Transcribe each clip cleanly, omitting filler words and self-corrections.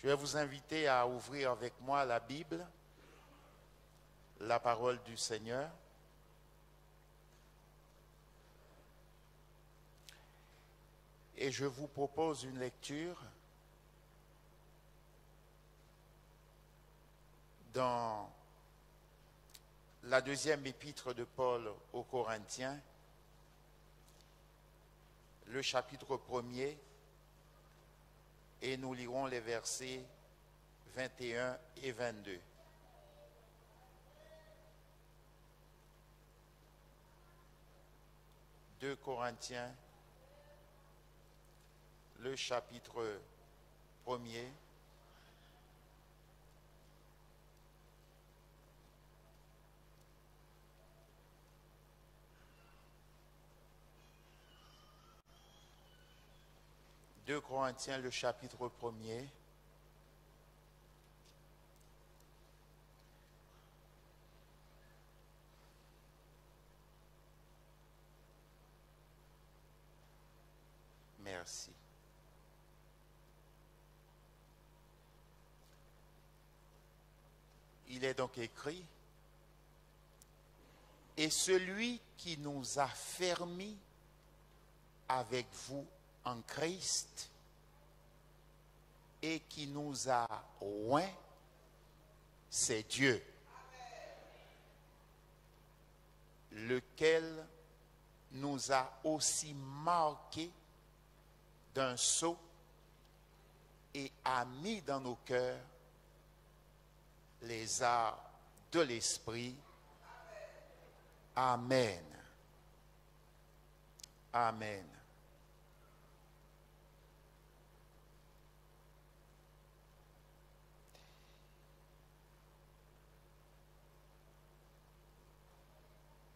Je vais vous inviter à ouvrir avec moi la Bible, la parole du Seigneur. Et je vous propose une lecture dans la deuxième épître de Paul aux Corinthiens, le chapitre 1er, et nous lirons les versets 21 et 22. Deux Corinthiens, le chapitre 1er, Corinthiens, le chapitre 1er, merci. Il est donc écrit: et celui qui nous a fermis avec vous en Christ et qui nous a oints, c'est Dieu, lequel nous a aussi marqués d'un sceau et a mis dans nos cœurs les arts de l'esprit. Amen. Amen.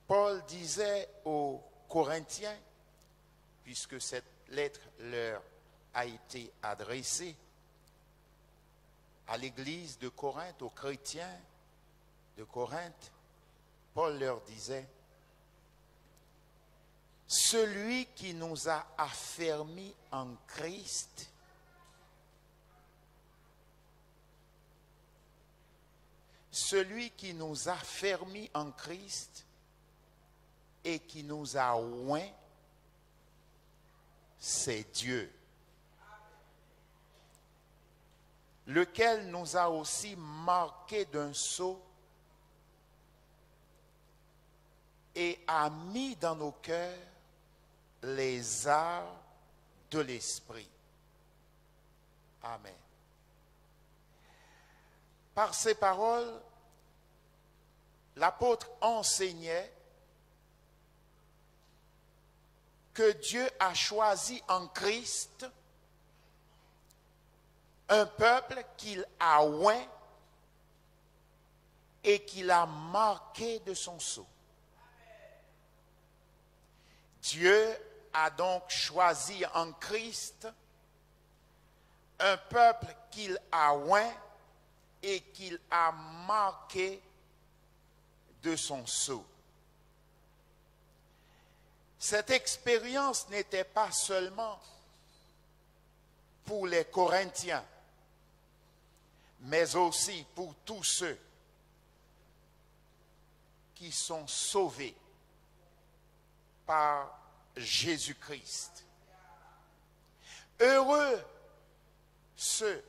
Paul disait aux Corinthiens, puisque cette lettre leur a été adressée à l'église de Corinthe, aux chrétiens de Corinthe, Paul leur disait: celui qui nous a affermis en Christ, celui qui nous a affermis en Christ et qui nous a oints, c'est Dieu, lequel nous a aussi marqués d'un sceau et a mis dans nos cœurs les arts de l'esprit. Amen. Par ces paroles, l'apôtre enseignait que Dieu a choisi en Christ un peuple qu'il a oint et qu'il a marqué de son sceau. Dieu a donc choisi en Christ un peuple qu'il a oint et qu'il a marqué de son sceau. Cette expérience n'était pas seulement pour les Corinthiens, mais aussi pour tous ceux qui sont sauvés par Jésus-Christ. Heureux ceux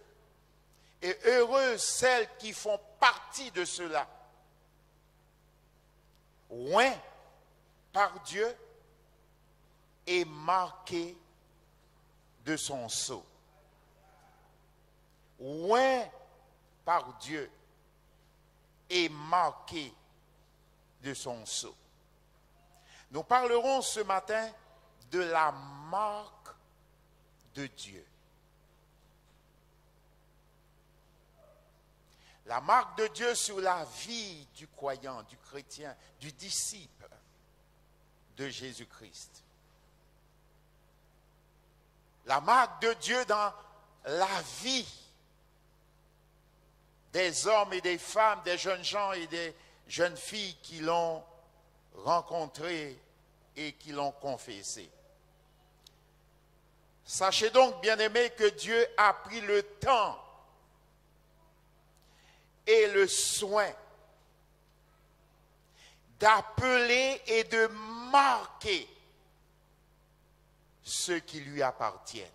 et heureuses celles qui font partie de ceux-là, oints par Dieu et marqués de son sceau. Oints par Dieu et marqués de son sceau. Nous parlerons ce matin de la marque de Dieu. La marque de Dieu sur la vie du croyant, du chrétien, du disciple de Jésus-Christ. La marque de Dieu dans la vie des hommes et des femmes, des jeunes gens et des jeunes filles qui l'ont rencontré et qui l'ont confessé. Sachez donc, bien-aimés, que Dieu a pris le temps et le soin d'appeler et de marquer ceux qui lui appartiennent.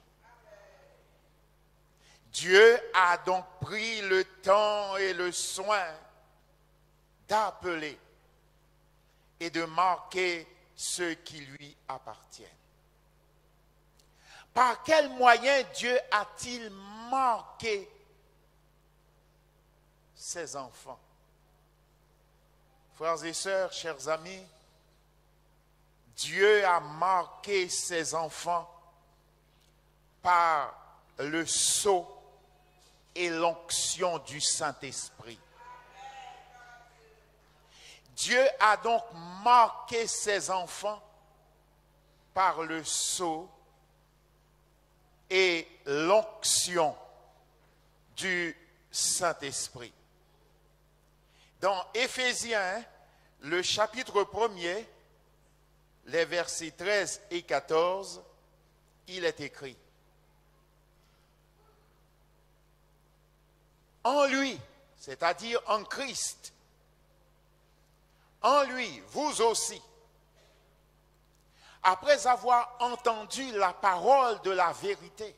Dieu a donc pris le temps et le soin d'appeler et de marquer ceux qui lui appartiennent. Par quel moyen Dieu a-t-il marqué ses enfants? Frères et sœurs, chers amis, Dieu a marqué ses enfants par le sceau et l'onction du Saint-Esprit. Dieu a donc marqué ses enfants par le sceau et l'onction du Saint-Esprit. Dans Éphésiens, le chapitre 1er, les versets 13 et 14, il est écrit: en lui, c'est-à-dire en Christ, en lui, vous aussi, après avoir entendu la parole de la vérité,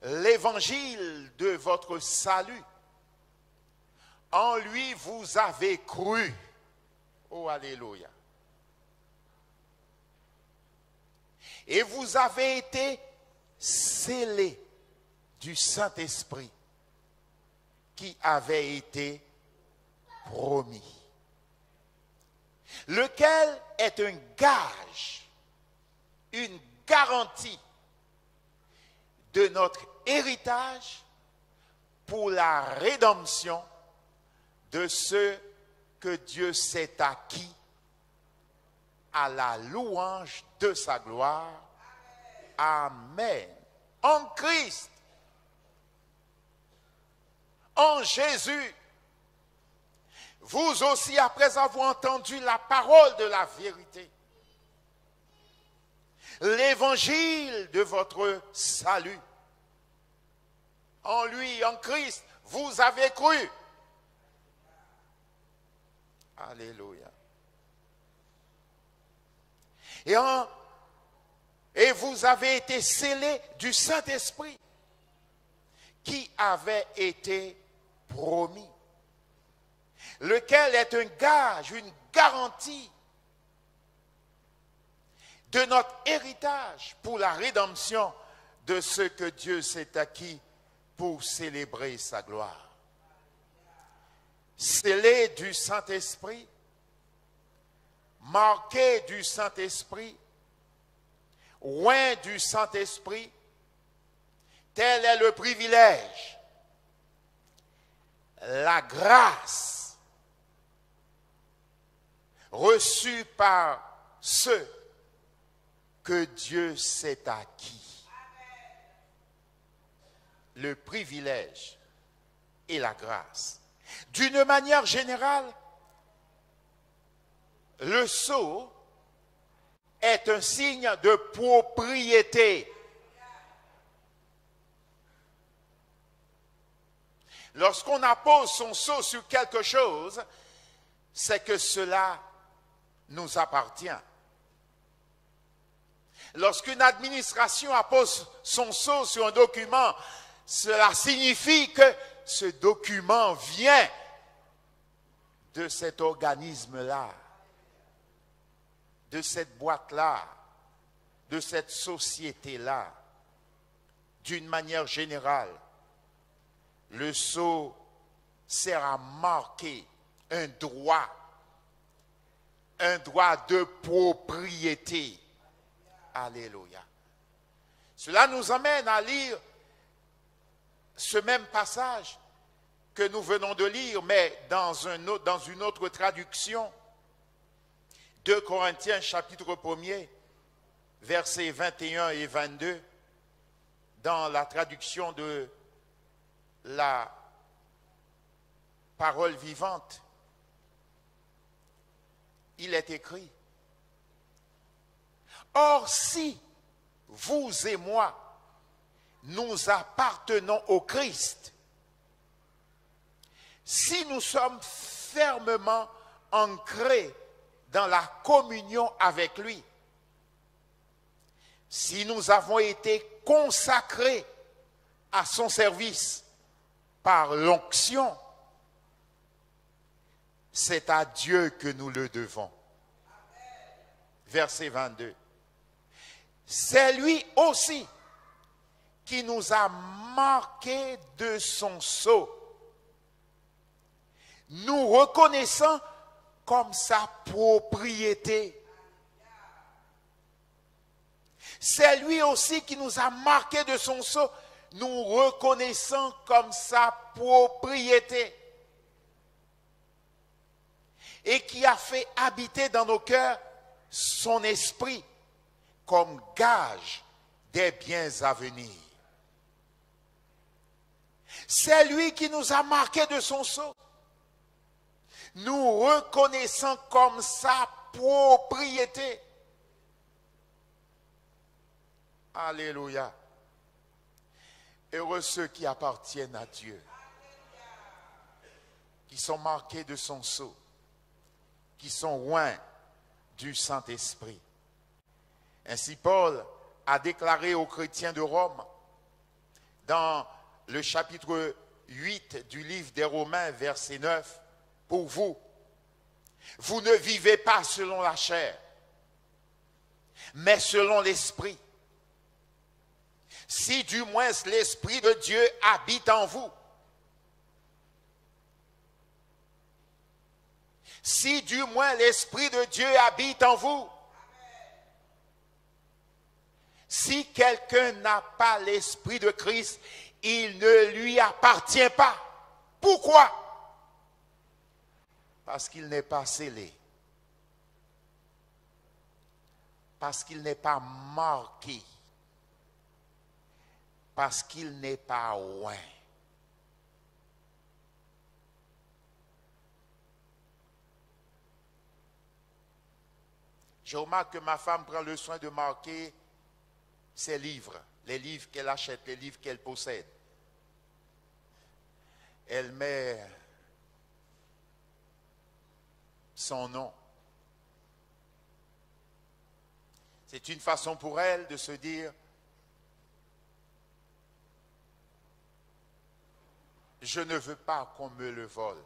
l'évangile de votre salut, en lui vous avez cru. Oh, alléluia. Et vous avez été scellés du Saint-Esprit qui avait été promis, lequel est un gage, une garantie de notre héritage pour la rédemption de ceux que Dieu s'est acquis à la louange de sa gloire. Amen. En Christ, en Jésus, vous aussi, après avoir entendu la parole de la vérité, l'évangile de votre salut, en lui, en Christ, vous avez cru. Alléluia. Et vous avez été scellés du Saint-Esprit qui avait été promis, lequel est un gage, une garantie de notre héritage pour la rédemption de ce que Dieu s'est acquis pour célébrer sa gloire. Scellé du Saint-Esprit, marqué du Saint-Esprit, oint du Saint-Esprit, tel est le privilège, la grâce reçue par ceux que Dieu s'est acquis. Le privilège et la grâce. D'une manière générale, le sceau est un signe de propriété. Lorsqu'on appose son sceau sur quelque chose, c'est que cela nous appartient. Lorsqu'une administration appose son sceau sur un document, cela signifie que ce document vient de cet organisme-là, de cette boîte-là, de cette société-là. D'une manière générale, le sceau sert à marquer un droit de propriété. Alléluia. Cela nous amène à lire ce même passage que nous venons de lire, mais dans une autre traduction. 2 Corinthiens chapitre 1er, versets 21 et 22, dans la traduction de la parole vivante, il est écrit: or si vous et moi, nous appartenons au Christ, si nous sommes fermement ancrés dans la communion avec lui, si nous avons été consacrés à son service par l'onction, c'est à Dieu que nous le devons. Verset 22. C'est lui aussi qui nous a marqués de son sceau, nous reconnaissant comme sa propriété. C'est lui aussi qui nous a marqués de son sceau, nous reconnaissant comme sa propriété. Et qui a fait habiter dans nos cœurs son esprit comme gage des biens à venir. C'est lui qui nous a marqués de son sceau, nous reconnaissant comme sa propriété. Alléluia. Heureux ceux qui appartiennent à Dieu, qui sont marqués de son sceau, qui sont loin du Saint-Esprit. Ainsi, Paul a déclaré aux chrétiens de Rome, dans le chapitre 8 du livre des Romains, verset 9, pour vous, vous ne vivez pas selon la chair, mais selon l'Esprit. Si du moins l'Esprit de Dieu habite en vous. Si du moins l'Esprit de Dieu habite en vous. Si quelqu'un n'a pas l'Esprit de Christ, il ne lui appartient pas. Pourquoi? Parce qu'il n'est pas scellé. Parce qu'il n'est pas marqué. Parce qu'il n'est pas loin. Je remarque que ma femme prend le soin de marquer ses livres, les livres qu'elle achète, les livres qu'elle possède. Elle met son nom. C'est une façon pour elle de se dire, je ne veux pas qu'on me le vole.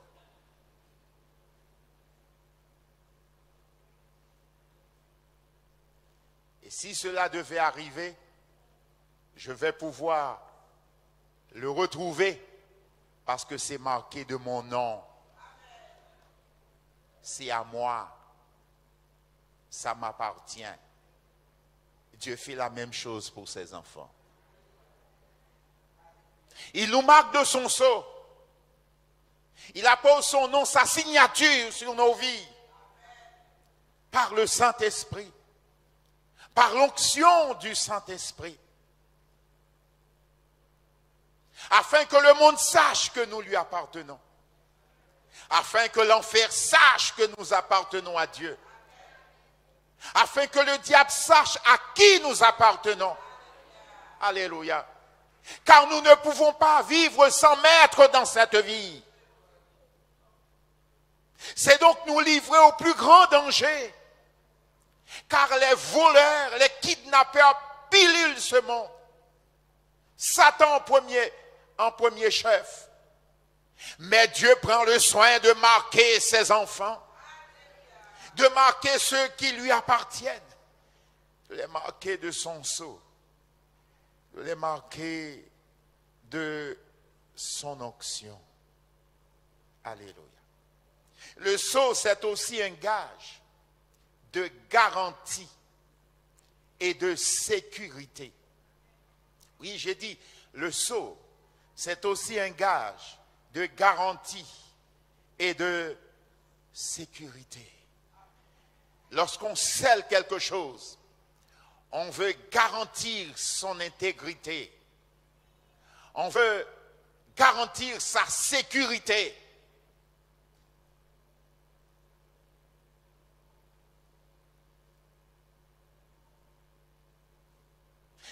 Et si cela devait arriver, je vais pouvoir le retrouver parce que c'est marqué de mon nom. C'est à moi. Ça m'appartient. Dieu fait la même chose pour ses enfants. Il nous marque de son sceau. Il appose son nom, sa signature sur nos vies. Par le Saint-Esprit. Par l'onction du Saint-Esprit. Afin que le monde sache que nous lui appartenons. Afin que l'enfer sache que nous appartenons à Dieu. Afin que le diable sache à qui nous appartenons. Alléluia. Car nous ne pouvons pas vivre sans maître dans cette vie. C'est donc nous livrer au plus grand danger. Car les voleurs, les kidnappeurs pilulent ce monde. Satan en premier chef. Mais Dieu prend le soin de marquer ses enfants. De marquer ceux qui lui appartiennent. De les marquer de son sceau. De les marquer de son onction. Alléluia. Le sceau, c'est aussi un gage de garantie et de sécurité. Oui, j'ai dit, le sceau, c'est aussi un gage de garantie et de sécurité. Lorsqu'on scelle quelque chose, on veut garantir son intégrité. On veut garantir sa sécurité.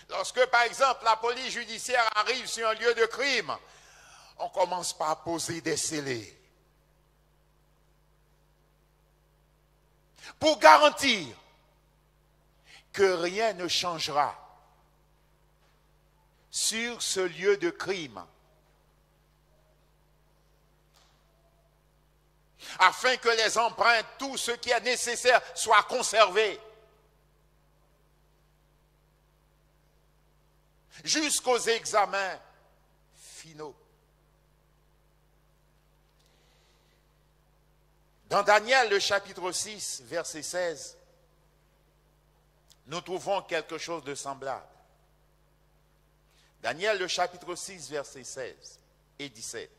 Lorsque, par exemple, la police judiciaire arrive sur un lieu de crime, On commence par poser des scellés. Pour garantir que rien ne changera sur ce lieu de crime, afin que les empreintes, tout ce qui est nécessaire, soient conservés jusqu'aux examens finaux. Dans Daniel, le chapitre 6, verset 16, nous trouvons quelque chose de semblable. Daniel, le chapitre 6, verset 16 et 17.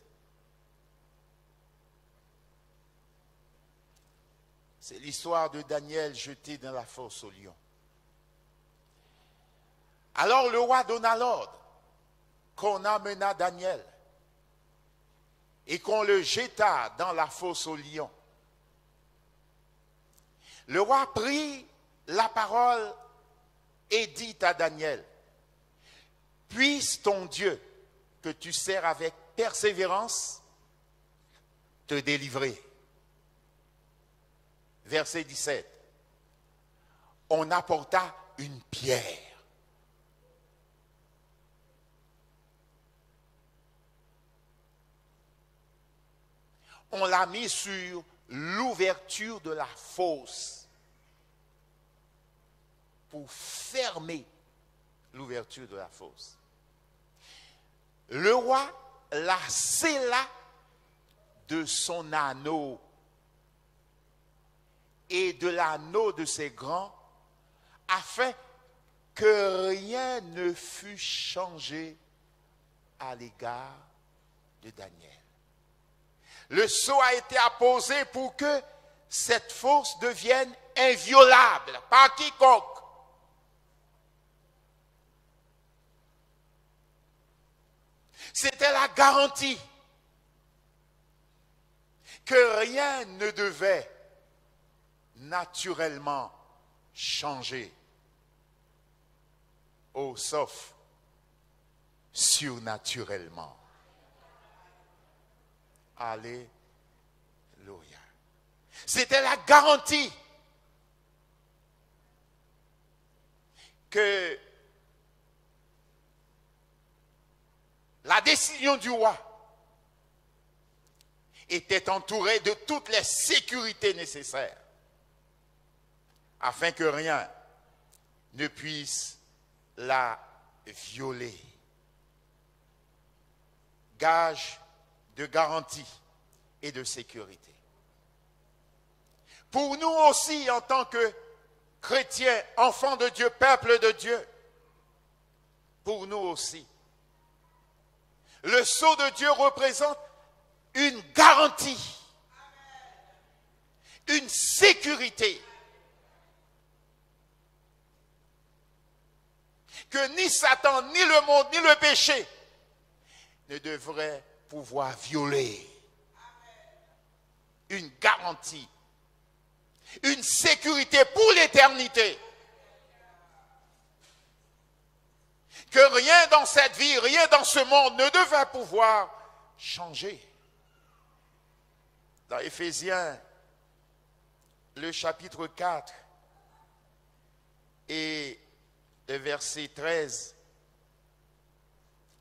C'est l'histoire de Daniel jeté dans la fosse au lion. Alors le roi donna l'ordre qu'on amena Daniel et qu'on le jeta dans la fosse au lion. Le roi prit la parole et dit à Daniel, « Puisse ton Dieu, que tu sers avec persévérance, te délivrer. » Verset 17. On apporta une pierre. On l'a mis sur l'ouverture de la fosse pour fermer l'ouverture de la fosse. Le roi la scella de son anneau et de l'anneau de ses grands, afin que rien ne fût changé à l'égard de Daniel. Le sceau a été apposé pour que cette fosse devienne inviolable par quiconque. C'était la garantie que rien ne devait naturellement changer, sauf surnaturellement. Alléluia. C'était la garantie que la décision du roi était entourée de toutes les sécurités nécessaires afin que rien ne puisse la violer. Gage de garantie et de sécurité. Pour nous aussi, en tant que chrétiens, enfants de Dieu, peuple de Dieu, pour nous aussi, le sceau de Dieu représente une garantie, une sécurité que ni Satan, ni le monde, ni le péché ne devraient pouvoir violer. Une garantie, une sécurité pour l'éternité. Que rien dans cette vie, rien dans ce monde ne devait pouvoir changer. Dans Éphésiens, le chapitre 4 et le verset 13,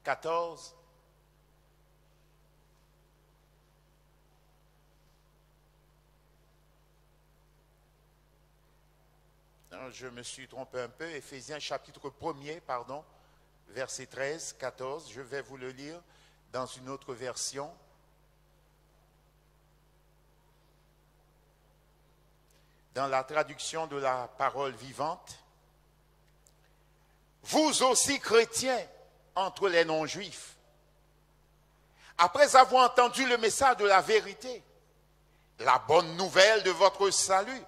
14, non, je me suis trompé un peu, Éphésiens chapitre 1er, pardon, verset 13, 14, je vais vous le lire dans une autre version. Dans la traduction de la parole vivante, vous aussi chrétiens entre les non-juifs, après avoir entendu le message de la vérité, la bonne nouvelle de votre salut,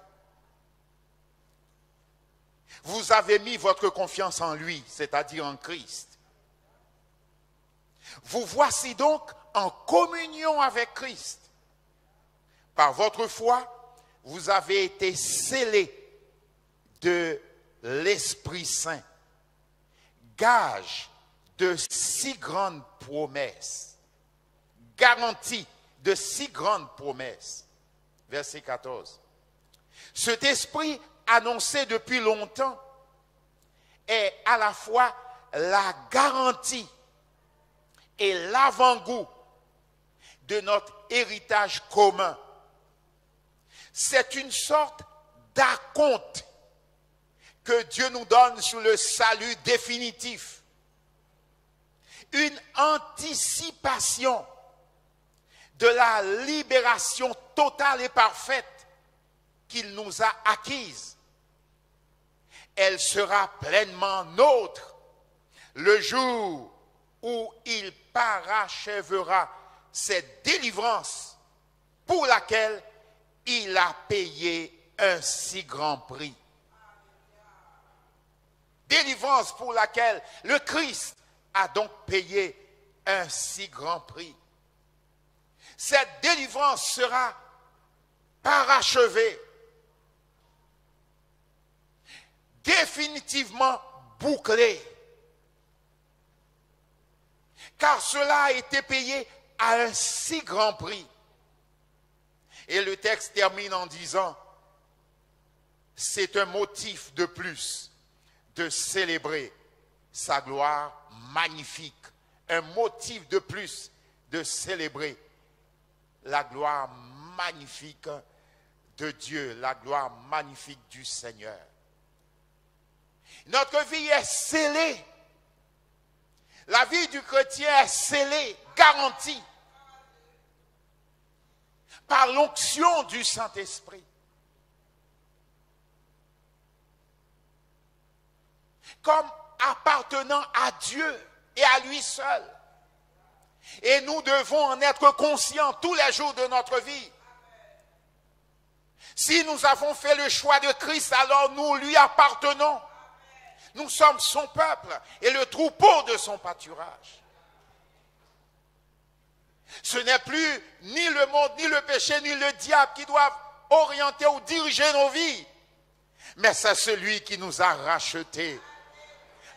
vous avez mis votre confiance en lui, c'est-à-dire en Christ. Vous voici donc en communion avec Christ. Par votre foi, vous avez été scellés de l'Esprit Saint, gage de si grandes promesses. garantie de si grandes promesses. Verset 14. Cet esprit annoncé depuis longtemps est à la fois la garantie et l'avant-goût de notre héritage commun. C'est une sorte d'acompte que Dieu nous donne sur le salut définitif. Une anticipation de la libération totale et parfaite qu'il nous a acquise. Elle sera pleinement nôtre le jour où il parachèvera cette délivrance pour laquelle il a payé un si grand prix. Délivrance pour laquelle le Christ a donc payé un si grand prix. Cette délivrance sera parachevée, définitivement bouclée, car cela a été payé à un si grand prix. Et le texte termine en disant, c'est un motif de plus de célébrer sa gloire magnifique. Un motif de plus de célébrer la gloire magnifique de Dieu, la gloire magnifique du Seigneur. Notre vie est scellée. La vie du chrétien est scellée, garantie par l'onction du Saint-Esprit. Comme appartenant à Dieu et à lui seul. Et nous devons en être conscients tous les jours de notre vie. Si nous avons fait le choix de Christ, alors nous lui appartenons. Nous sommes son peuple et le troupeau de son pâturage. Ce n'est plus ni le monde, ni le péché, ni le diable qui doivent orienter ou diriger nos vies. Mais c'est celui qui nous a rachetés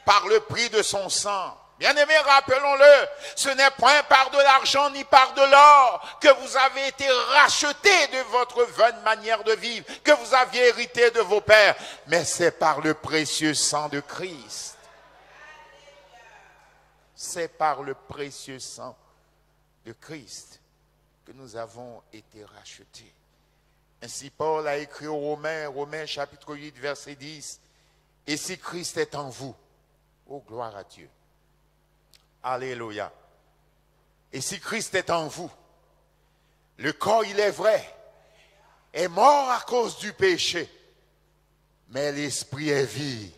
par le prix de son sang. Bien-aimés, rappelons-le, ce n'est point par de l'argent ni par de l'or que vous avez été rachetés de votre vaine manière de vivre, que vous aviez hérité de vos pères, mais c'est par le précieux sang de Christ. C'est par le précieux sang de Christ que nous avons été rachetés. Ainsi Paul a écrit aux Romains chapitre 8, verset 10, « Et si Christ est en vous, oh gloire à Dieu. » Alléluia. Et si Christ est en vous, le corps, il est vrai, est mort à cause du péché, mais l'esprit est vie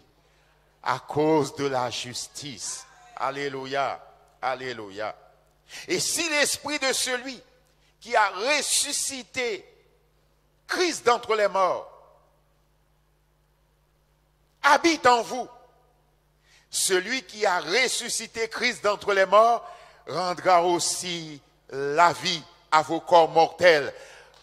à cause de la justice. Alléluia. Alléluia. Et si l'esprit de celui qui a ressuscité Christ d'entre les morts habite en vous, celui qui a ressuscité Christ d'entre les morts rendra aussi la vie à vos corps mortels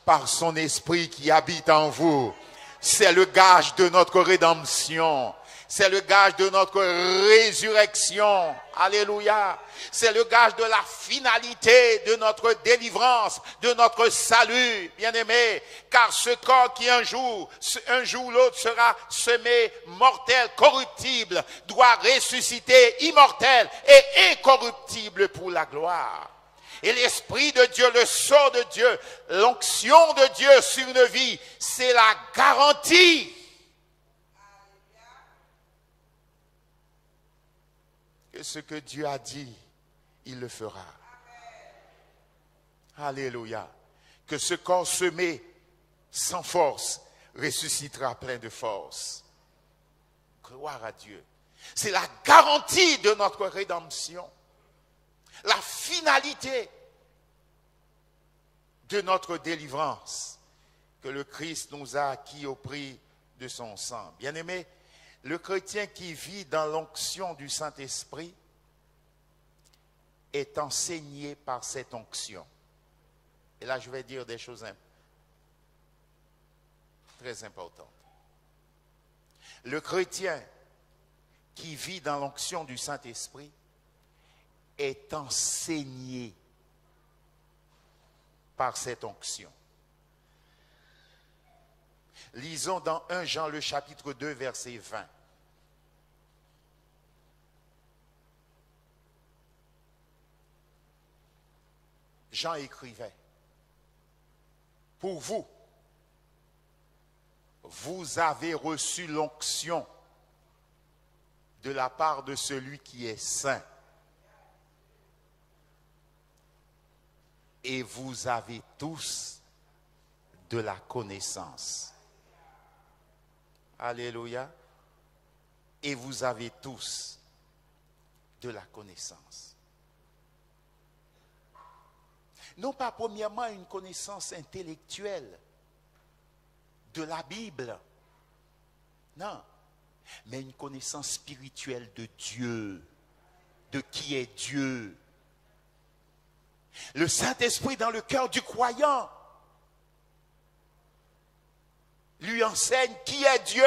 par son esprit qui habite en vous. C'est le gage de notre rédemption. C'est le gage de notre résurrection. Alléluia. C'est le gage de la finalité de notre délivrance, de notre salut, bien-aimé. Car ce corps qui un jour ou l'autre sera semé mortel, corruptible, doit ressusciter immortel et incorruptible pour la gloire. Et l'Esprit de Dieu, le sceau de Dieu, l'onction de Dieu sur une vie, c'est la garantie que ce que Dieu a dit, il le fera. Alléluia. Que ce corps semé sans force ressuscitera plein de force. Gloire à Dieu. C'est la garantie de notre rédemption. La finalité de notre délivrance que le Christ nous a acquis au prix de son sang. Bien-aimés, le chrétien qui vit dans l'onction du Saint-Esprit est enseigné par cette onction. Et là, je vais dire des choses très importantes. Le chrétien qui vit dans l'onction du Saint-Esprit est enseigné par cette onction. Lisons dans 1 Jean le chapitre 2 verset 20. Jean écrivait, pour vous, vous avez reçu l'onction de la part de celui qui est saint. Et vous avez tous de la connaissance. Alléluia. Et vous avez tous de la connaissance. Non pas premièrement une connaissance intellectuelle de la Bible. Non. Mais une connaissance spirituelle de Dieu. De qui est Dieu. Le Saint-Esprit dans le cœur du croyant lui enseigne qui est Dieu.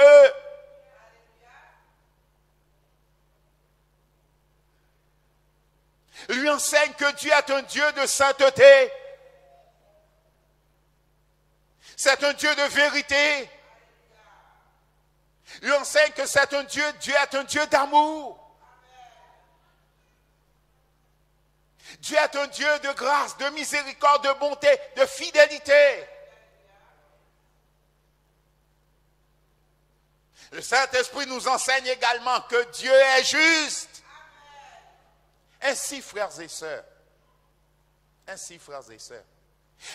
Lui enseigne que Dieu est un Dieu de sainteté. C'est un Dieu de vérité. Lui enseigne que c'est un Dieu, Dieu est un Dieu d'amour. Dieu est un Dieu de grâce, de miséricorde, de bonté, de fidélité. Le Saint-Esprit nous enseigne également que Dieu est juste. Ainsi, frères et sœurs,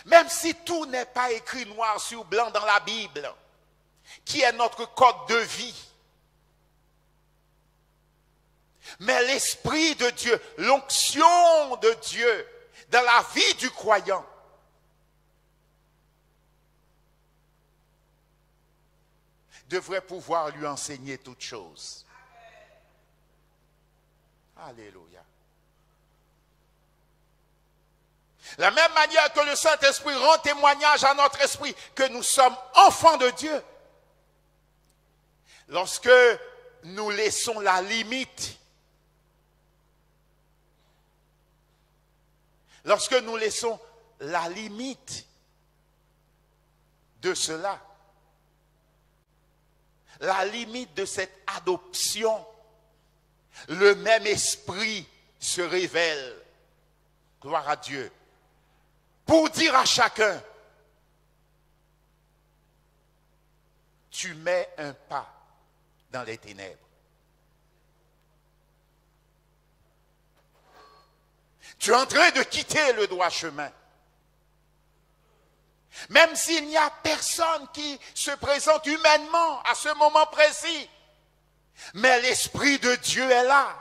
même si tout n'est pas écrit noir sur blanc dans la Bible, qui est notre code de vie, mais l'Esprit de Dieu, l'onction de Dieu dans la vie du croyant devrait pouvoir lui enseigner toutes choses. Alléluia. La même manière que le Saint-Esprit rend témoignage à notre esprit que nous sommes enfants de Dieu. Lorsque nous laissons la limite, de cela, la limite de cette adoption, le même esprit se révèle, gloire à Dieu, pour dire à chacun, tu mets un pas dans les ténèbres. Tu es en train de quitter le droit chemin. Même s'il n'y a personne qui se présente humainement à ce moment précis. Mais l'Esprit de Dieu est là.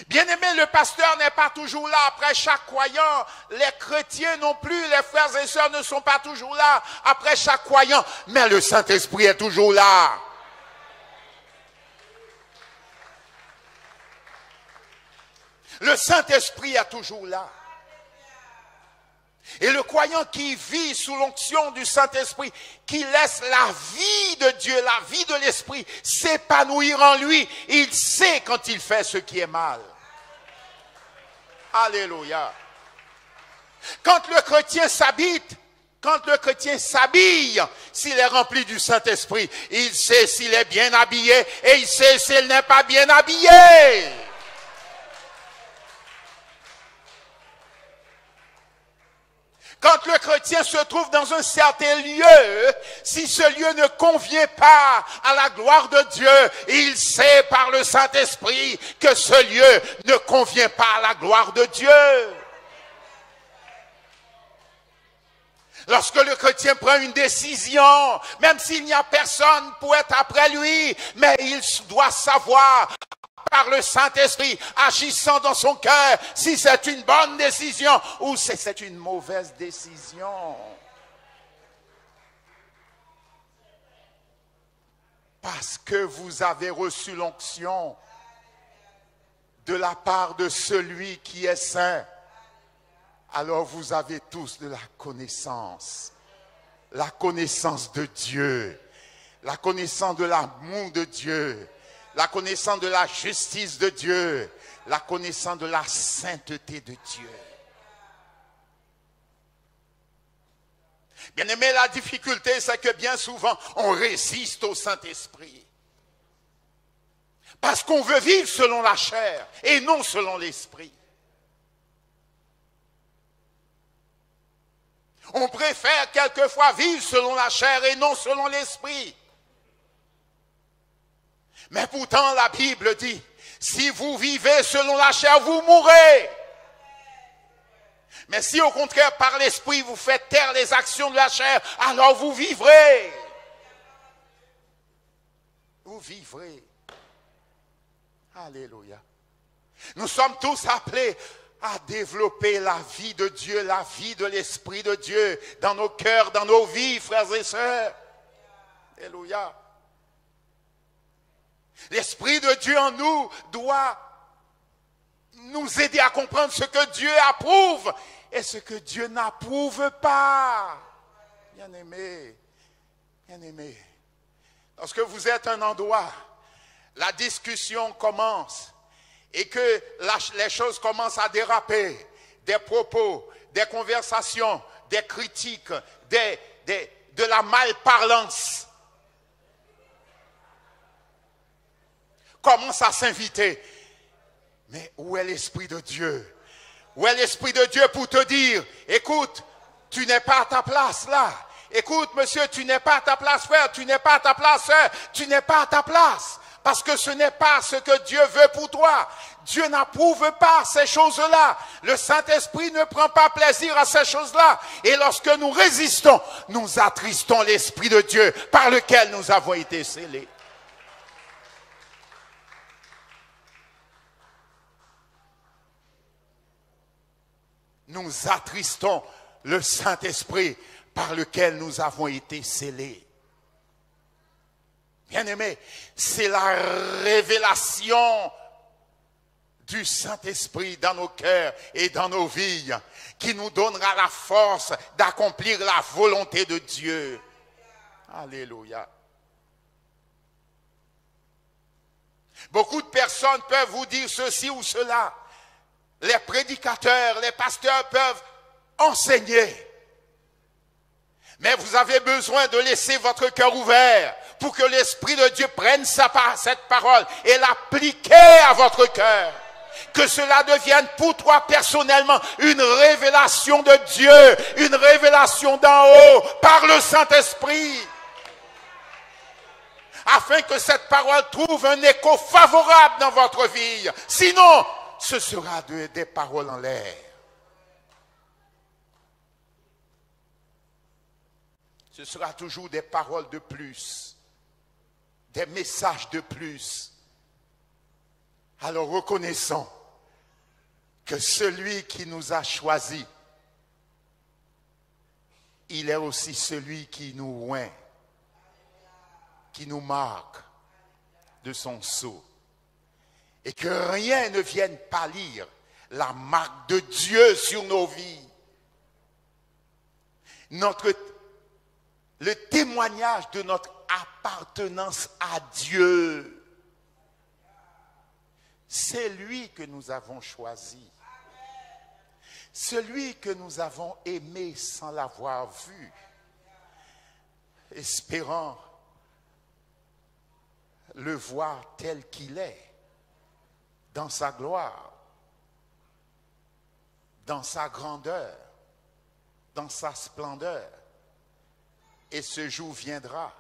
Bien-aimé, le pasteur n'est pas toujours là après chaque croyant. Les chrétiens non plus, les frères et sœurs ne sont pas toujours là après chaque croyant. Mais le Saint-Esprit est toujours là. Le Saint-Esprit est toujours là. Et le croyant qui vit sous l'onction du Saint-Esprit, qui laisse la vie de Dieu, la vie de l'Esprit s'épanouir en lui, il sait quand il fait ce qui est mal. Alléluia. Quand le chrétien s'habite, quand le chrétien s'habille, s'il est rempli du Saint-Esprit, il sait s'il est bien habillé et il sait s'il n'est pas bien habillé. Quand le chrétien se trouve dans un certain lieu, si ce lieu ne convient pas à la gloire de Dieu, il sait par le Saint-Esprit que ce lieu ne convient pas à la gloire de Dieu. Lorsque le chrétien prend une décision, même s'il n'y a personne pour être après lui, mais il doit savoir par le Saint-Esprit agissant dans son cœur si c'est une bonne décision ou si c'est une mauvaise décision. Parce que vous avez reçu l'onction de la part de celui qui est saint, alors vous avez tous de la connaissance de Dieu, la connaissance de l'amour de Dieu, la connaissance de la justice de Dieu, la connaissance de la sainteté de Dieu. Bien aimé, la difficulté, c'est que bien souvent, on résiste au Saint-Esprit. Parce qu'on veut vivre selon la chair et non selon l'esprit. On préfère quelquefois vivre selon la chair et non selon l'esprit. Mais pourtant, la Bible dit, si vous vivez selon la chair, vous mourrez. Mais si au contraire, par l'esprit, vous faites taire les actions de la chair, alors vous vivrez. Vous vivrez. Alléluia. Nous sommes tous appelés à développer la vie de Dieu, la vie de l'Esprit de Dieu dans nos cœurs, dans nos vies, frères et sœurs. Alléluia. L'Esprit de Dieu en nous doit nous aider à comprendre ce que Dieu approuve et ce que Dieu n'approuve pas. Bien-aimé, bien-aimé, lorsque vous êtes à un endroit, la discussion commence et que les choses commencent à déraper, des propos, des conversations, des critiques, de la malparlance commence à s'inviter. Mais où est l'Esprit de Dieu? Où est l'Esprit de Dieu pour te dire, écoute, tu n'es pas à ta place là. Écoute, monsieur, tu n'es pas à ta place, frère, tu n'es pas à ta place, sœur, tu n'es pas à ta place. Parce que ce n'est pas ce que Dieu veut pour toi. Dieu n'approuve pas ces choses-là. Le Saint-Esprit ne prend pas plaisir à ces choses-là. Et lorsque nous résistons, nous attristons l'Esprit de Dieu par lequel nous avons été scellés. Nous attristons le Saint-Esprit par lequel nous avons été scellés. Bien-aimés, c'est la révélation du Saint-Esprit dans nos cœurs et dans nos vies qui nous donnera la force d'accomplir la volonté de Dieu. Alléluia. Beaucoup de personnes peuvent vous dire ceci ou cela. Les prédicateurs, les pasteurs peuvent enseigner. Mais vous avez besoin de laisser votre cœur ouvert pour que l'Esprit de Dieu prenne cette parole et l'applique à votre cœur. Que cela devienne pour toi personnellement une révélation de Dieu, une révélation d'en haut par le Saint-Esprit. Afin que cette parole trouve un écho favorable dans votre vie. Sinon, ce sera des paroles en l'air. Ce sera toujours des paroles de plus, des messages de plus. Alors reconnaissons que celui qui nous a choisis, il est aussi celui qui nous oint, qui nous marque de son sceau. Et que rien ne vienne pâlir la marque de Dieu sur nos vies. Le témoignage de notre appartenance à Dieu. C'est lui que nous avons choisi. Celui que nous avons aimé sans l'avoir vu. Espérant le voir tel qu'il est. Dans sa gloire. Dans sa grandeur. Dans sa splendeur. Et ce jour viendra.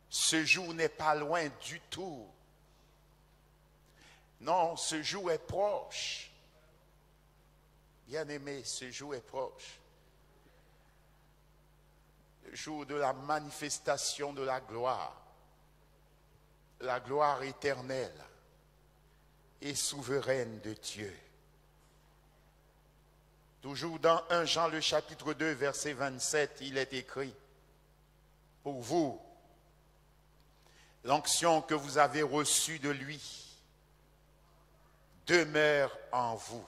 Ce jour n'est pas loin du tout. Non, ce jour est proche. Bien-aimé, ce jour est proche. Le jour de la manifestation de la gloire. La gloire éternelle et souveraine de Dieu. Toujours dans 1 Jean le chapitre 2 verset 27, il est écrit, pour vous, l'onction que vous avez reçue de lui demeure en vous.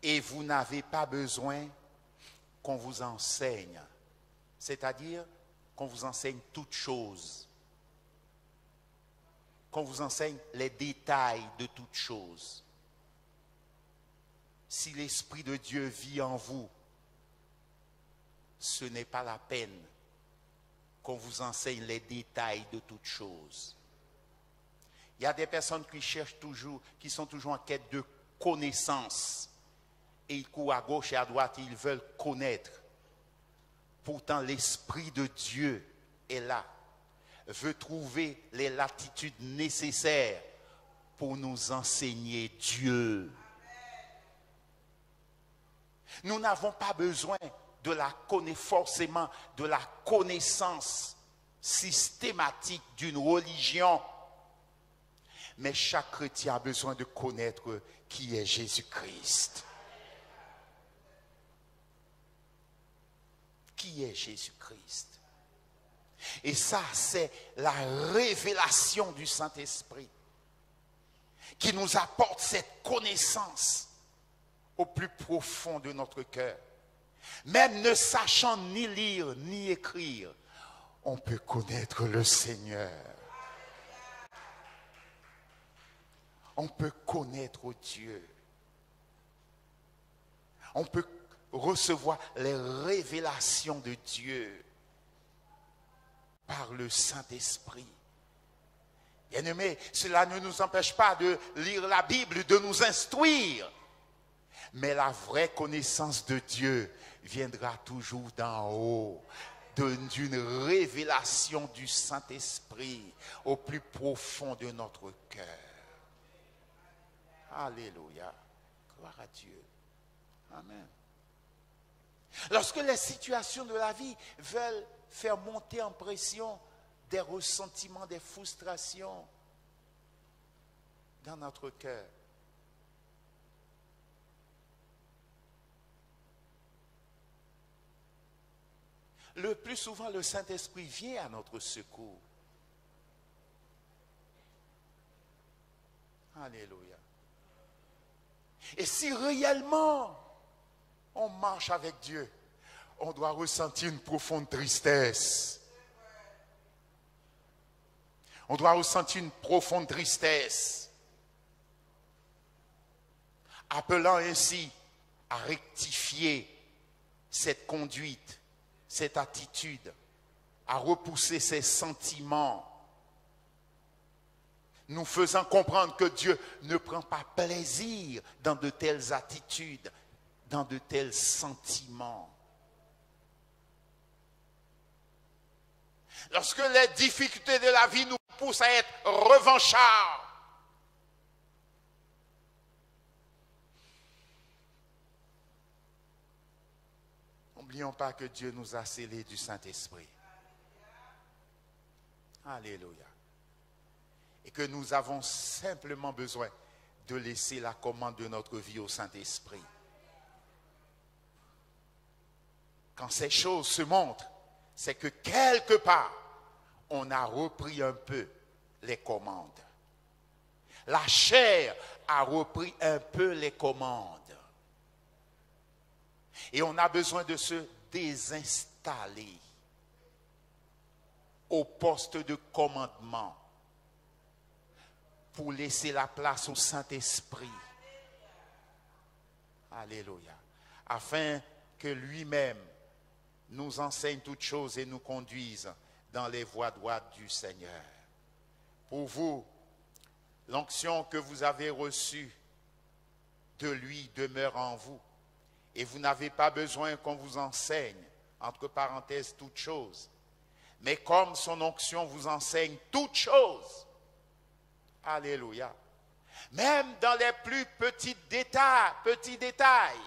Et vous n'avez pas besoin qu'on vous enseigne, c'est-à-dire qu'on vous enseigne toutes choses, qu'on vous enseigne les détails de toutes choses. si l'Esprit de Dieu vit en vous, ce n'est pas la peine qu'on vous enseigne les détails de toutes choses. Il y a des personnes qui cherchent toujours, qui sont toujours en quête de connaissance. Et ils courent à gauche et à droite et ils veulent connaître. Pourtant, l'Esprit de Dieu est là, veut trouver les latitudes nécessaires pour nous enseigner Dieu. Nous n'avons pas besoin forcément de la connaissance systématique d'une religion. Mais chaque chrétien a besoin de connaître qui est Jésus-Christ. Qui est Jésus-Christ? Et ça, c'est la révélation du Saint-Esprit qui nous apporte cette connaissance au plus profond de notre cœur. Même ne sachant ni lire ni écrire, on peut connaître le Seigneur. On peut connaître Dieu. On peut recevoir les révélations de Dieu par le Saint-Esprit. Bien-aimés, cela ne nous empêche pas de lire la Bible, de nous instruire. Mais la vraie connaissance de Dieu viendra toujours d'en haut, d'une révélation du Saint-Esprit au plus profond de notre cœur. Alléluia. Gloire à Dieu. Amen. Lorsque les situations de la vie veulent faire monter en pression des ressentiments, des frustrations dans notre cœur, le plus souvent, le Saint-Esprit vient à notre secours. Alléluia. Et si réellement on marche avec Dieu, on doit ressentir une profonde tristesse. On doit ressentir une profonde tristesse, appelant ainsi à rectifier cette conduite, cette attitude, à repousser ces sentiments, nous faisant comprendre que Dieu ne prend pas plaisir dans de telles attitudes, dans de tels sentiments. Lorsque les difficultés de la vie nous poussent à être revanchards, n'oublions pas que Dieu nous a scellés du Saint-Esprit. Alléluia. Et que nous avons simplement besoin de laisser la commande de notre vie au Saint-Esprit. Quand ces choses se montrent, c'est que quelque part, on a repris un peu les commandes. La chair a repris un peu les commandes. Et on a besoin de se désinstaller au poste de commandement pour laisser la place au Saint-Esprit. Alléluia. Afin que lui-même nous enseigne toutes choses et nous conduise dans les voies droites du Seigneur. Pour vous, l'onction que vous avez reçue de lui demeure en vous. Et vous n'avez pas besoin qu'on vous enseigne, entre parenthèses, toutes choses. Mais comme son onction vous enseigne toutes choses, alléluia, même dans les plus petits détails,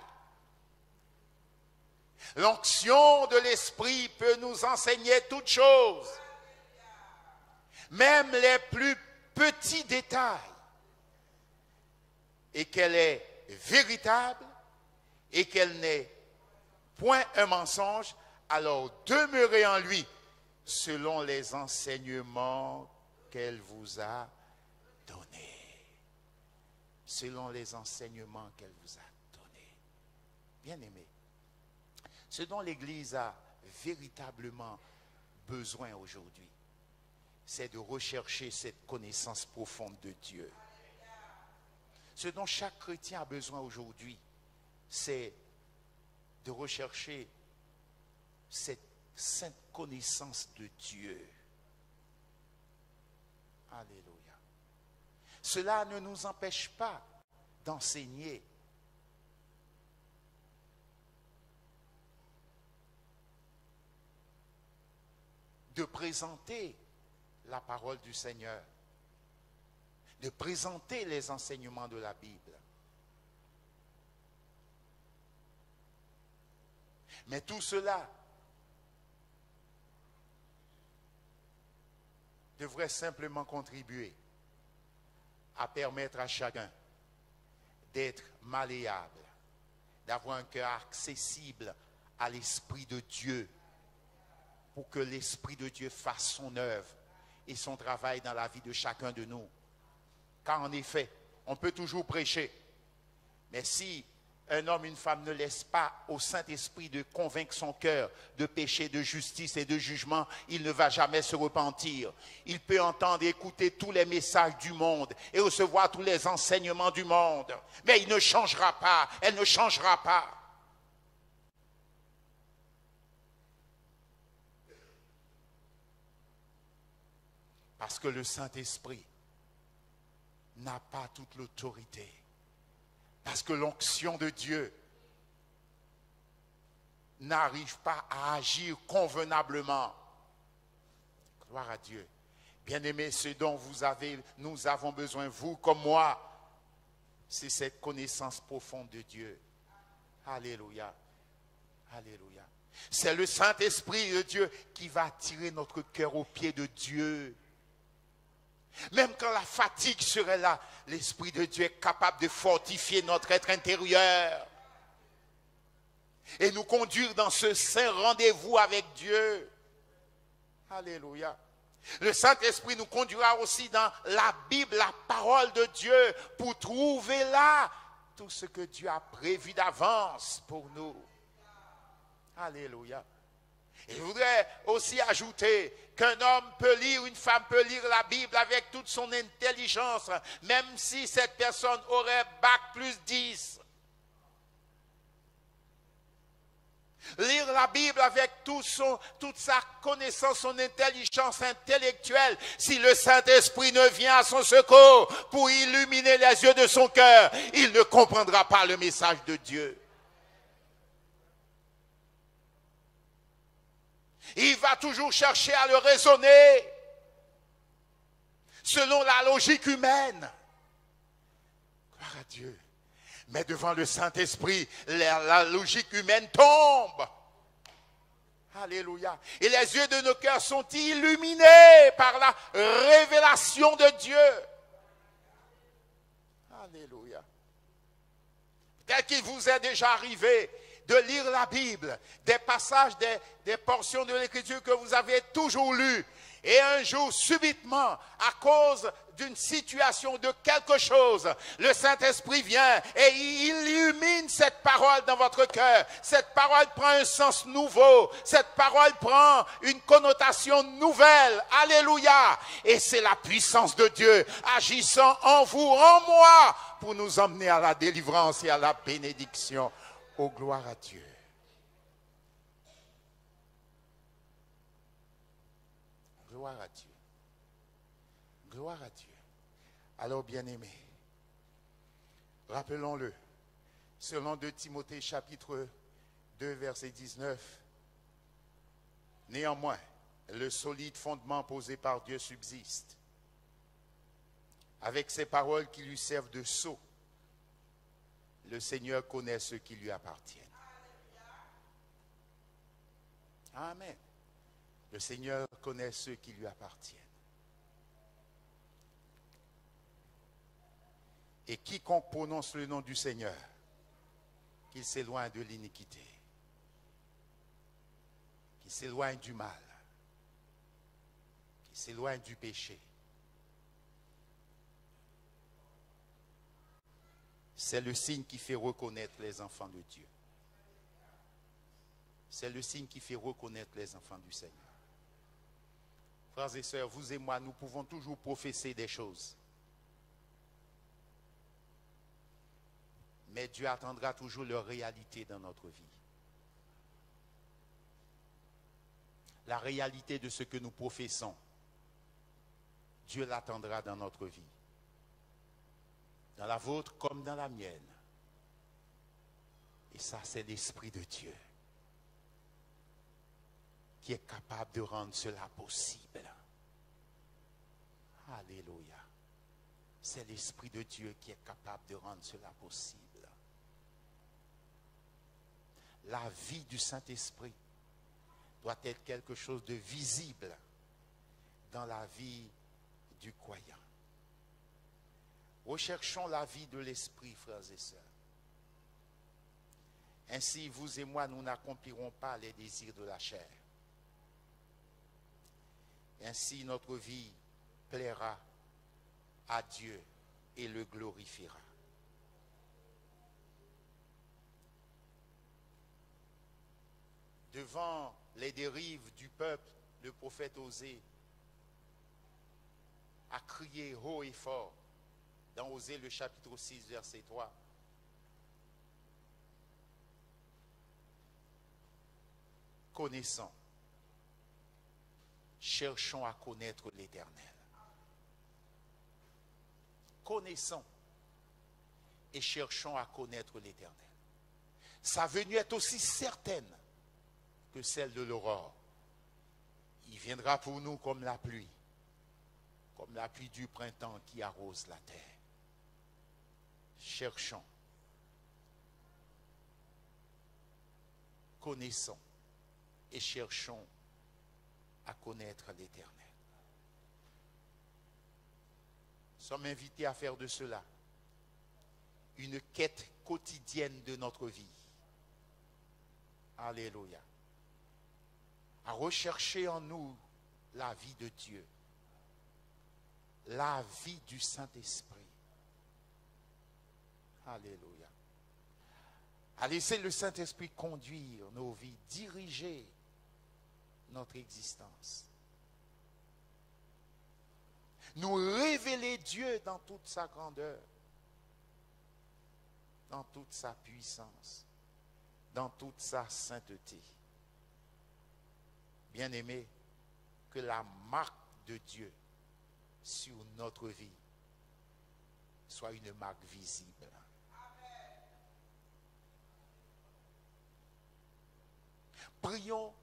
l'onction de l'Esprit peut nous enseigner toutes choses, même les plus petits détails, et qu'elle est véritable et qu'elle n'est point un mensonge, alors demeurez en lui selon les enseignements qu'elle vous a donnés. Selon les enseignements qu'elle vous a donnés. Bien-aimés, ce dont l'Église a véritablement besoin aujourd'hui, c'est de rechercher cette connaissance profonde de Dieu. Ce dont chaque chrétien a besoin aujourd'hui, c'est de rechercher cette sainte connaissance de Dieu. Alléluia. Cela ne nous empêche pas d'enseigner. De présenter la parole du Seigneur. De présenter les enseignements de la Bible. Mais tout cela devrait simplement contribuer à permettre à chacun d'être malléable, d'avoir un cœur accessible à l'Esprit de Dieu, pour que l'Esprit de Dieu fasse son œuvre et son travail dans la vie de chacun de nous. Car en effet, on peut toujours prêcher, mais si un homme, une femme ne laisse pas au Saint-Esprit de convaincre son cœur de péché, de justice et de jugement, il ne va jamais se repentir. Il peut entendre et écouter tous les messages du monde et recevoir tous les enseignements du monde, mais il ne changera pas, elle ne changera pas. Parce que le Saint-Esprit n'a pas toute l'autorité. Parce que l'onction de Dieu n'arrive pas à agir convenablement. Gloire à Dieu. Bien-aimés, ce dont nous avons besoin, vous comme moi, c'est cette connaissance profonde de Dieu. Alléluia. Alléluia. C'est le Saint-Esprit de Dieu qui va attirer notre cœur au pied de Dieu. Même quand la fatigue serait là, l'Esprit de Dieu est capable de fortifier notre être intérieur et nous conduire dans ce saint rendez-vous avec Dieu. Alléluia. Le Saint-Esprit nous conduira aussi dans la Bible, la parole de Dieu, pour trouver là tout ce que Dieu a prévu d'avance pour nous. Alléluia. Et je voudrais aussi ajouter qu'un homme peut lire, une femme peut lire la Bible avec toute son intelligence, même si cette personne aurait bac plus 10. Lire la Bible avec toute sa connaissance, son intelligence intellectuelle, si le Saint-Esprit ne vient à son secours pour illuminer les yeux de son cœur, il ne comprendra pas le message de Dieu. Il va toujours chercher à le raisonner selon la logique humaine. Gloire à Dieu. Mais devant le Saint-Esprit, la logique humaine tombe. Alléluia. Et les yeux de nos cœurs sont illuminés par la révélation de Dieu. Alléluia. Peut-être qu'il vous est déjà arrivé de lire la Bible, des passages, des portions de l'Écriture que vous avez toujours lues. Et un jour, subitement, à cause d'une situation, de quelque chose, le Saint-Esprit vient et il illumine cette parole dans votre cœur. Cette parole prend un sens nouveau. Cette parole prend une connotation nouvelle. Alléluia. Et c'est la puissance de Dieu agissant en vous, en moi, pour nous emmener à la délivrance et à la bénédiction. Oh, gloire à Dieu. Gloire à Dieu. Gloire à Dieu. Alors, bien-aimés, rappelons-le, selon 2 Timothée chapitre 2, verset 19, néanmoins, le solide fondement posé par Dieu subsiste, avec ces paroles qui lui servent de sceau. Le Seigneur connaît ceux qui lui appartiennent. Amen. Le Seigneur connaît ceux qui lui appartiennent. Et quiconque prononce le nom du Seigneur, qu'il s'éloigne de l'iniquité, qu'il s'éloigne du mal, qu'il s'éloigne du péché. C'est le signe qui fait reconnaître les enfants de Dieu. C'est le signe qui fait reconnaître les enfants du Seigneur. Frères et sœurs, vous et moi, nous pouvons toujours professer des choses. Mais Dieu attendra toujours leur réalité dans notre vie. La réalité de ce que nous professons, Dieu l'attendra dans notre vie. Dans la vôtre comme dans la mienne. Et ça, c'est l'Esprit de Dieu qui est capable de rendre cela possible. Alléluia. C'est l'Esprit de Dieu qui est capable de rendre cela possible. La vie du Saint-Esprit doit être quelque chose de visible dans la vie du croyant. Recherchons la vie de l'Esprit, frères et sœurs. Ainsi, vous et moi, nous n'accomplirons pas les désirs de la chair. Ainsi, notre vie plaira à Dieu et le glorifiera. Devant les dérives du peuple, le prophète Osée a crié haut et fort dans Osée le chapitre 6, verset 3. Connaissons, cherchons à connaître l'Éternel. Connaissons et cherchons à connaître l'Éternel. Sa venue est aussi certaine que celle de l'aurore. Il viendra pour nous comme la pluie du printemps qui arrose la terre. Cherchons, connaissons et cherchons à connaître l'Éternel. Nous sommes invités à faire de cela une quête quotidienne de notre vie. Alléluia. À rechercher en nous la vie de Dieu, la vie du Saint-Esprit. Alléluia. À laisser le Saint-Esprit conduire nos vies, diriger notre existence. Nous révéler Dieu dans toute sa grandeur, dans toute sa puissance, dans toute sa sainteté. Bien-aimés, que la marque de Dieu sur notre vie soit une marque visible. Prions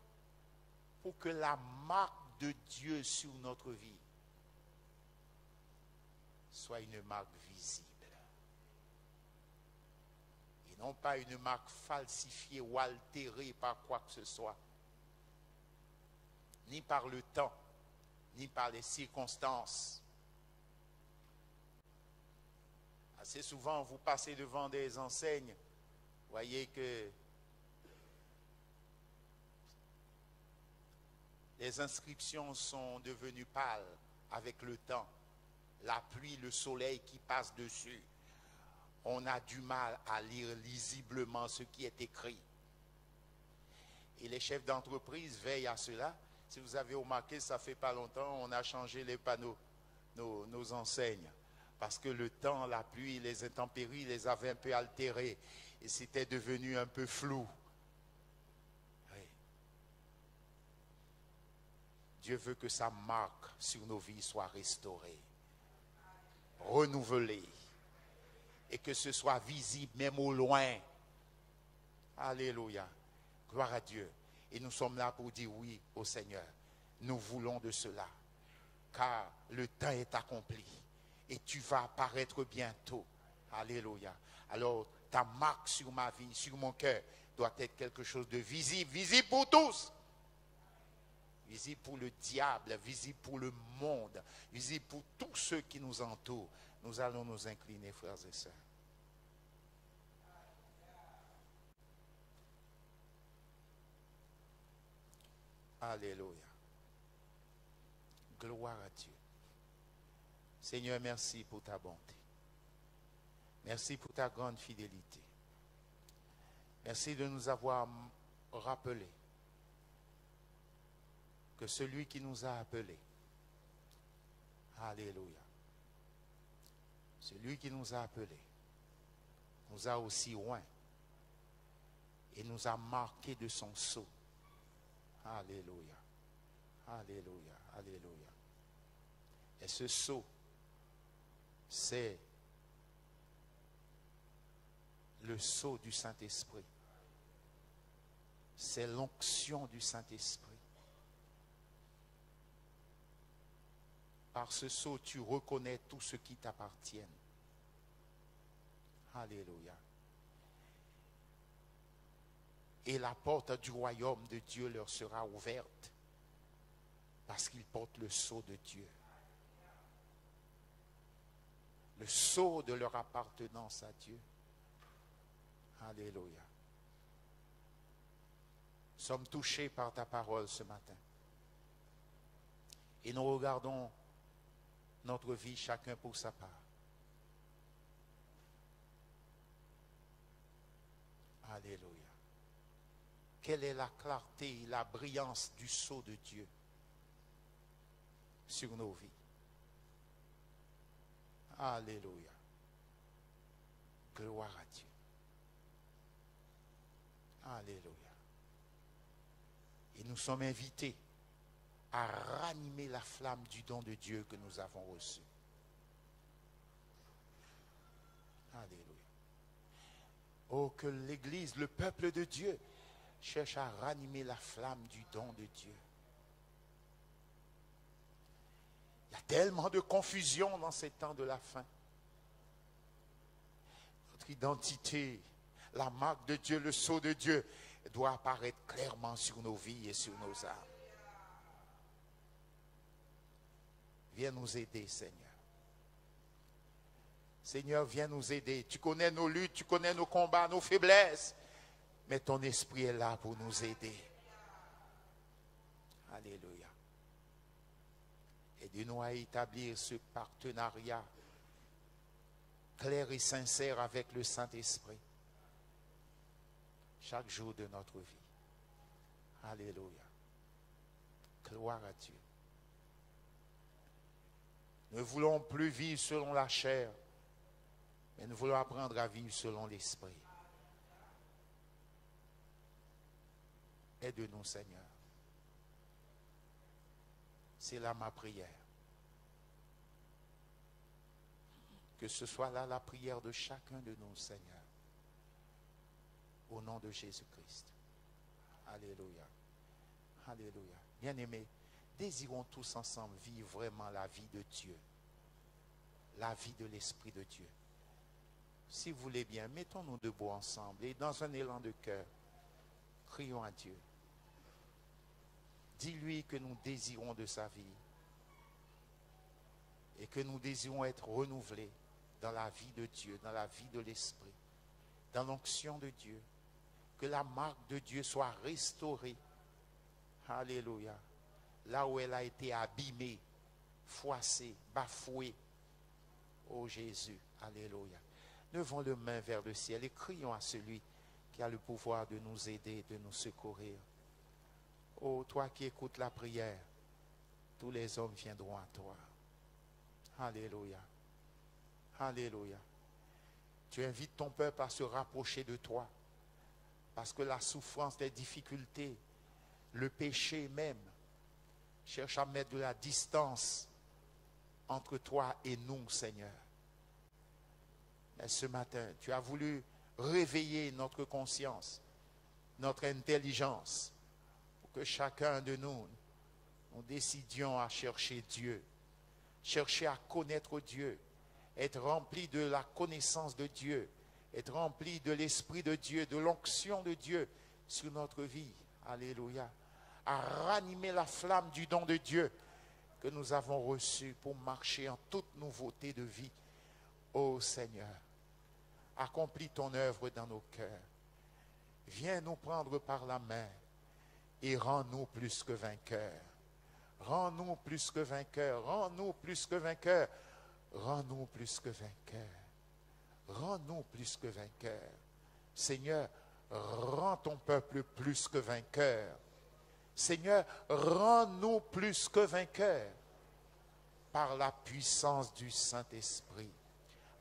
pour que la marque de Dieu sur notre vie soit une marque visible. Et non pas une marque falsifiée ou altérée par quoi que ce soit. Ni par le temps, ni par les circonstances. Assez souvent, vous passez devant des enseignes, voyez que les inscriptions sont devenues pâles avec le temps. La pluie, le soleil qui passe dessus. On a du mal à lire lisiblement ce qui est écrit. Et les chefs d'entreprise veillent à cela. Si vous avez remarqué, ça fait pas longtemps, on a changé les panneaux, nos enseignes. Parce que le temps, la pluie, les intempéries les avaient un peu altérés. Et c'était devenu un peu flou. Oui. Dieu veut que sa marque sur nos vies soit restaurée, renouvelée. Et que ce soit visible même au loin. Alléluia. Gloire à Dieu. Et nous sommes là pour dire oui au Seigneur. Nous voulons de cela. Car le temps est accompli. Et tu vas apparaître bientôt. Alléluia. Alors, ta marque sur ma vie, sur mon cœur, doit être quelque chose de visible. Visible pour tous. Visible pour le diable, visible pour le monde, visible pour tous ceux qui nous entourent. Nous allons nous incliner, frères et sœurs. Alléluia. Gloire à Dieu. Seigneur, merci pour ta bonté. Merci pour ta grande fidélité. Merci de nous avoir rappelé que celui qui nous a appelés, alléluia, celui qui nous a appelés, nous a aussi oint et nous a marqué de son sceau. Alléluia. Alléluia. Alléluia. Et ce sceau, c'est le sceau du Saint-Esprit. C'est l'onction du Saint-Esprit. Par ce sceau, tu reconnais tout ce qui t'appartient. Alléluia. Et la porte du royaume de Dieu leur sera ouverte parce qu'ils portent le sceau de Dieu. Le sceau de leur appartenance à Dieu. Alléluia. Nous sommes touchés par ta parole ce matin. Et nous regardons notre vie chacun pour sa part. Alléluia. Quelle est la clarté et la brillance du sceau de Dieu sur nos vies. Alléluia. Gloire à Dieu. Alléluia. Et nous sommes invités à ranimer la flamme du don de Dieu que nous avons reçu. Alléluia. Oh, que l'Église, le peuple de Dieu, cherche à ranimer la flamme du don de Dieu. Il y a tellement de confusion dans ces temps de la fin. Notre identité, la marque de Dieu, le sceau de Dieu, doit apparaître clairement sur nos vies et sur nos âmes. Viens nous aider, Seigneur. Seigneur, viens nous aider. Tu connais nos luttes, tu connais nos combats, nos faiblesses. Mais ton esprit est là pour nous aider. Alléluia. Aide-nous à établir ce partenariat clair et sincère avec le Saint-Esprit chaque jour de notre vie. Alléluia. Gloire à Dieu. Ne voulons plus vivre selon la chair, mais nous voulons apprendre à vivre selon l'Esprit. Aide-nous, Seigneur. C'est là ma prière. Que ce soit là la prière de chacun de nous, Seigneur. Au nom de Jésus-Christ. Alléluia. Alléluia. Bien-aimés, désirons tous ensemble vivre vraiment la vie de Dieu. La vie de l'Esprit de Dieu. Si vous voulez bien, mettons-nous debout ensemble et dans un élan de cœur, crions à Dieu. Dis-lui que nous désirons de sa vie et que nous désirons être renouvelés dans la vie de Dieu, dans la vie de l'Esprit, dans l'onction de Dieu. Que la marque de Dieu soit restaurée. Alléluia. Là où elle a été abîmée, froissée, bafouée. Oh Jésus, alléluia. Levons les mains vers le ciel et crions à celui qui a le pouvoir de nous aider, de nous secourir. Oh, toi qui écoutes la prière, tous les hommes viendront à toi. Alléluia. Alléluia. Tu invites ton peuple à se rapprocher de toi. Parce que la souffrance, les difficultés, le péché même, cherche à mettre de la distance entre toi et nous, Seigneur. Mais ce matin, tu as voulu réveiller notre conscience, notre intelligence, pour que chacun de nous, nous décidions à chercher Dieu, chercher à connaître Dieu, être rempli de la connaissance de Dieu, être rempli de l'Esprit de Dieu, de l'onction de Dieu sur notre vie. Alléluia. À ranimer la flamme du don de Dieu que nous avons reçu pour marcher en toute nouveauté de vie. Ô Seigneur, accomplis ton œuvre dans nos cœurs. Viens nous prendre par la main et rends-nous plus que vainqueurs. Rends-nous plus que vainqueurs. Rends-nous plus que vainqueurs. Rends-nous plus que vainqueurs. Rends-nous plus que vainqueurs. Seigneur, rends ton peuple plus que vainqueur. Seigneur, rends-nous plus que vainqueurs par la puissance du Saint-Esprit.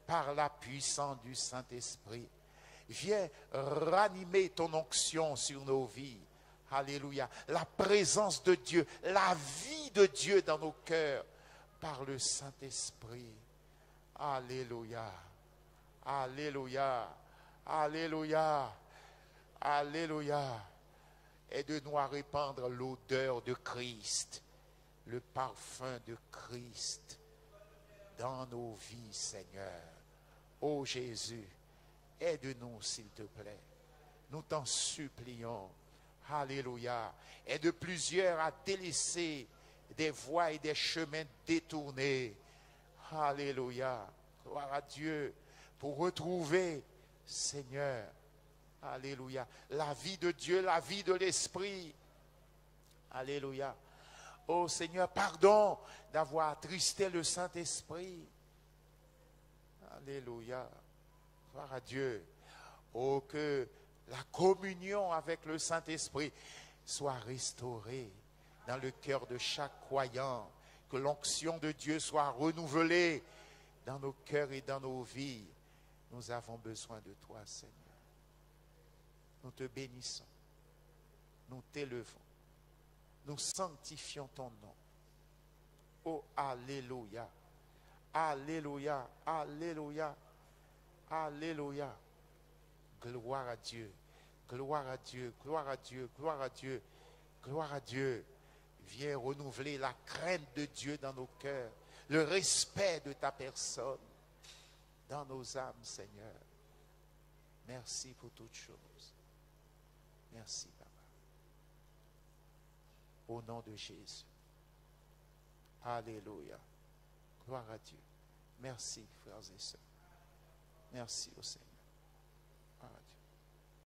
Par la puissance du Saint-Esprit. Viens ranimer ton onction sur nos vies. Alléluia. La présence de Dieu, la vie de Dieu dans nos cœurs par le Saint-Esprit. Alléluia. Alléluia. Alléluia. Alléluia. Aide-nous à répandre l'odeur de Christ, le parfum de Christ dans nos vies, Seigneur. Ô Jésus, aide-nous, s'il te plaît. Nous t'en supplions. Alléluia. Aide plusieurs à délaisser des voies et des chemins détournés. Alléluia. Gloire à Dieu pour retrouver, Seigneur, alléluia, la vie de Dieu, la vie de l'Esprit. Alléluia. Oh Seigneur, pardon d'avoir attristé le Saint-Esprit. Alléluia. Gloire à Dieu. Oh, que la communion avec le Saint-Esprit soit restaurée dans le cœur de chaque croyant. Que l'onction de Dieu soit renouvelée dans nos cœurs et dans nos vies. Nous avons besoin de toi, Seigneur. Nous te bénissons. Nous t'élevons. Nous sanctifions ton nom. Oh, alléluia. Alléluia. Alléluia. Alléluia. Gloire à Dieu. Gloire à Dieu. Gloire à Dieu. Gloire à Dieu. Gloire à Dieu. Viens renouveler la crainte de Dieu dans nos cœurs. Le respect de ta personne dans nos âmes, Seigneur. Merci pour toutes choses. Merci, Papa. Au nom de Jésus. Alléluia. Gloire à Dieu. Merci, frères et sœurs. Merci au Seigneur.